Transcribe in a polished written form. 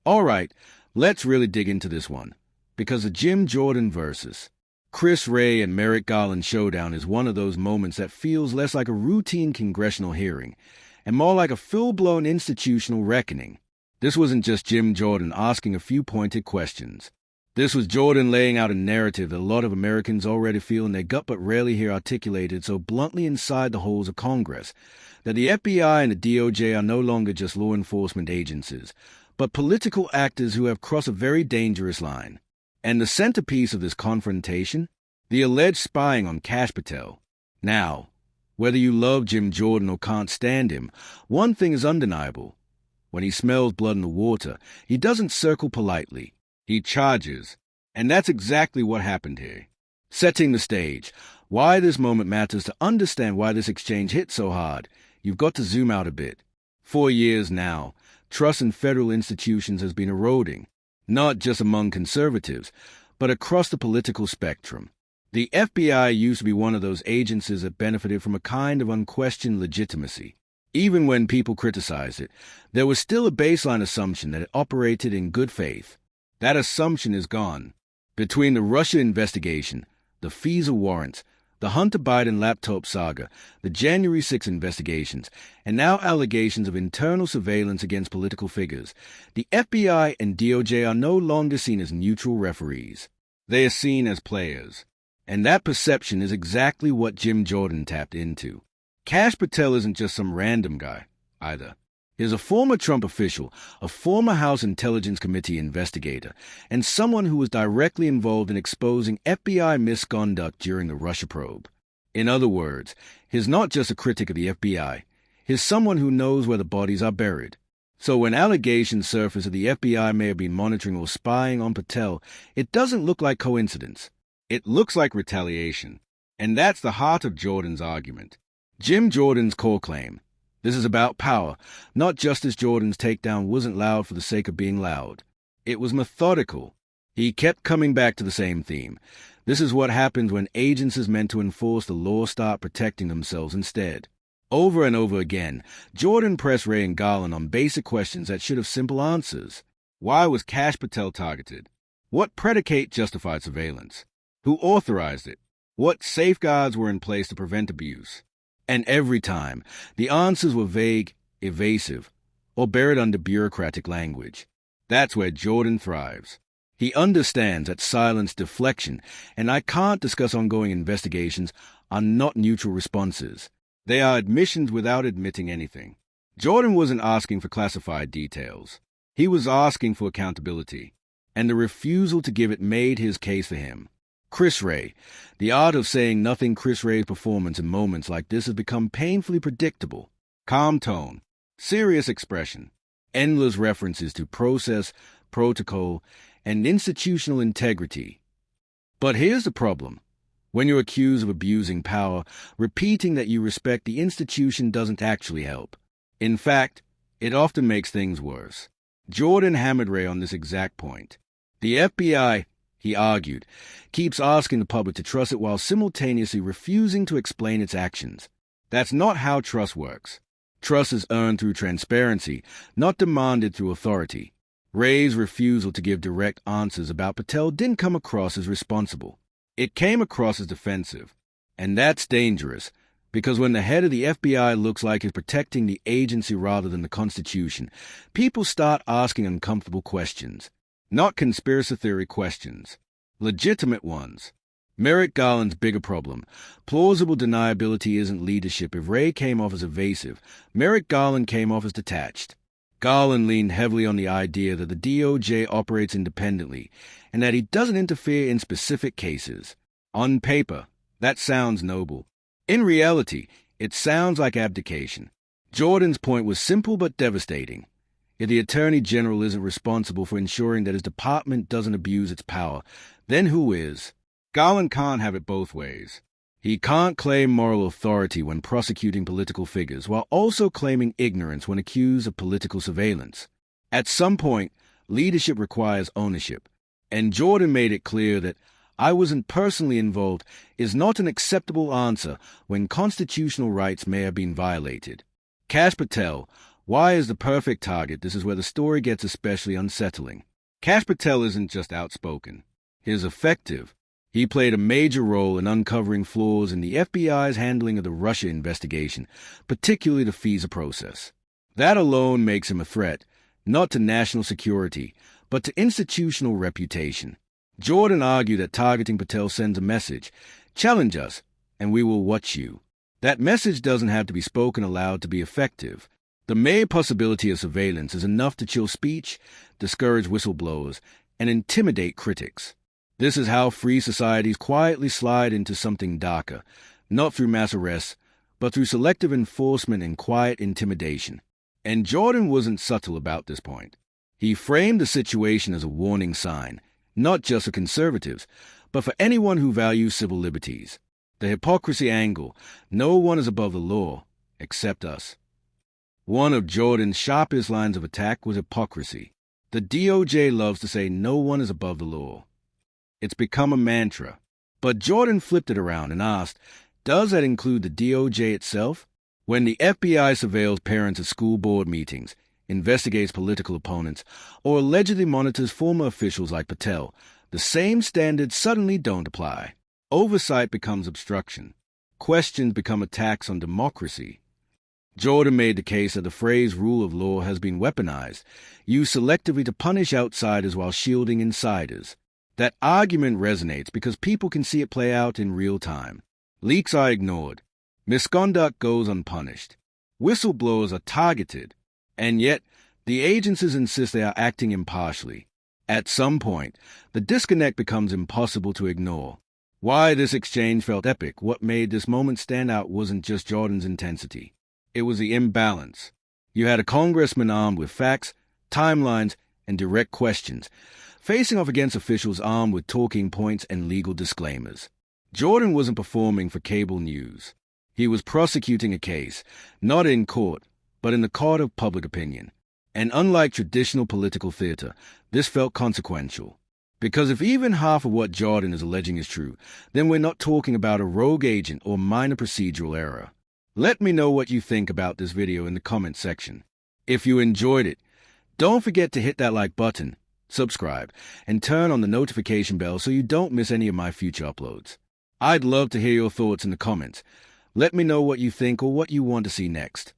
All right, let's really dig into this one, because the Jim Jordan versus Chris Wray and Merrick Garland showdown is one of those moments that feels less like a routine congressional hearing and more like a full-blown institutional reckoning. This wasn't just Jim Jordan asking a few pointed questions. This was Jordan laying out a narrative that a lot of Americans already feel in their gut but rarely hear articulated so bluntly inside the halls of Congress, that the FBI and the DOJ are no longer just law enforcement agencies, but political actors who have crossed a very dangerous line. And the centerpiece of this confrontation? The alleged spying on Kash Patel. Now, whether you love Jim Jordan or can't stand him, one thing is undeniable. When he smells blood in the water, he doesn't circle politely. He charges. And that's exactly what happened here. Setting the stage, why this moment matters to understand why this exchange hit so hard, you've got to zoom out a bit. 4 years now, trust in federal institutions has been eroding, not just among conservatives, but across the political spectrum. The FBI used to be one of those agencies that benefited from a kind of unquestioned legitimacy. Even when people criticized it, there was still a baseline assumption that it operated in good faith. That assumption is gone. Between the Russia investigation, the FISA warrants, the Hunter Biden laptop saga, the January 6 investigations, and now allegations of internal surveillance against political figures, the FBI and DOJ are no longer seen as neutral referees. They are seen as players. And that perception is exactly what Jim Jordan tapped into. Kash Patel isn't just some random guy, either. He's a former Trump official, a former House Intelligence Committee investigator, and someone who was directly involved in exposing FBI misconduct during the Russia probe. In other words, he's not just a critic of the FBI. He's someone who knows where the bodies are buried. So when allegations surface that the FBI may have been monitoring or spying on Patel, it doesn't look like coincidence. It looks like retaliation. And that's the heart of Jordan's argument. Jim Jordan's core claim. This is about power, not just as Jordan's takedown wasn't loud for the sake of being loud. It was methodical. He kept coming back to the same theme. This is what happens when agencies meant to enforce the law start protecting themselves instead. Over and over again, Jordan pressed Wray and Garland on basic questions that should have simple answers. Why was Kash Patel targeted? What predicate justified surveillance? Who authorized it? What safeguards were in place to prevent abuse? And every time, the answers were vague, evasive, or buried under bureaucratic language. That's where Jordan thrives. He understands that silence, deflection, and I can't discuss ongoing investigations are not neutral responses. They are admissions without admitting anything. Jordan wasn't asking for classified details. He was asking for accountability, and the refusal to give it made his case for him. Chris Wray. The art of saying nothing. Chris Wray's performance in moments like this has become painfully predictable. Calm tone, serious expression, endless references to process, protocol, and institutional integrity. But here's the problem. When you're accused of abusing power, repeating that you respect the institution doesn't actually help. In fact, it often makes things worse. Jordan hammered Wray on this exact point. The FBI, he argued, keeps asking the public to trust it while simultaneously refusing to explain its actions. That's not how trust works. Trust is earned through transparency, not demanded through authority. Wray's refusal to give direct answers about Patel didn't come across as responsible. It came across as defensive. And that's dangerous, because when the head of the FBI looks like he's protecting the agency rather than the Constitution, people start asking uncomfortable questions. Not conspiracy theory questions. Legitimate ones. Merrick Garland's bigger problem. Plausible deniability isn't leadership. If Wray came off as evasive, Merrick Garland came off as detached. Garland leaned heavily on the idea that the DOJ operates independently and that he doesn't interfere in specific cases. On paper, that sounds noble. In reality, it sounds like abdication. Jordan's point was simple but devastating. If the Attorney General isn't responsible for ensuring that his department doesn't abuse its power, then who is? Garland can't have it both ways. He can't claim moral authority when prosecuting political figures, while also claiming ignorance when accused of political surveillance. At some point, leadership requires ownership, and Jordan made it clear that "I wasn't personally involved" is not an acceptable answer when constitutional rights may have been violated. Kash Patel, Why is the perfect target? This is where the story gets especially unsettling. Kash Patel isn't just outspoken. He's effective. He played a major role in uncovering flaws in the FBI's handling of the Russia investigation, particularly the FISA process. That alone makes him a threat, not to national security, but to institutional reputation. Jordan argued that targeting Patel sends a message: challenge us, and we will watch you. That message doesn't have to be spoken aloud to be effective. The mere possibility of surveillance is enough to chill speech, discourage whistleblowers, and intimidate critics. This is how free societies quietly slide into something darker, not through mass arrests, but through selective enforcement and quiet intimidation. And Jordan wasn't subtle about this point. He framed the situation as a warning sign, not just for conservatives, but for anyone who values civil liberties. The hypocrisy angle: no one is above the law, except us. One of Jordan's sharpest lines of attack was hypocrisy. The DOJ loves to say no one is above the law. It's become a mantra. But Jordan flipped it around and asked, does that include the DOJ itself? When the FBI surveils parents at school board meetings, investigates political opponents, or allegedly monitors former officials like Patel, the same standards suddenly don't apply. Oversight becomes obstruction. Questions become attacks on democracy. Jordan made the case that the phrase rule of law has been weaponized, used selectively to punish outsiders while shielding insiders. That argument resonates because people can see it play out in real time. Leaks are ignored. Misconduct goes unpunished. Whistleblowers are targeted. And yet, the agencies insist they are acting impartially. At some point, the disconnect becomes impossible to ignore. Why this exchange felt epic, what made this moment stand out, wasn't just Jordan's intensity. It was the imbalance. You had a congressman armed with facts, timelines, and direct questions, facing off against officials armed with talking points and legal disclaimers. Jordan wasn't performing for cable news. He was prosecuting a case, not in court, but in the court of public opinion. And unlike traditional political theater, this felt consequential. Because if even half of what Jordan is alleging is true, then we're not talking about a rogue agent or minor procedural error. Let me know what you think about this video in the comments section. If you enjoyed it, don't forget to hit that like button, subscribe, and turn on the notification bell so you don't miss any of my future uploads. I'd love to hear your thoughts in the comments. Let me know what you think or what you want to see next.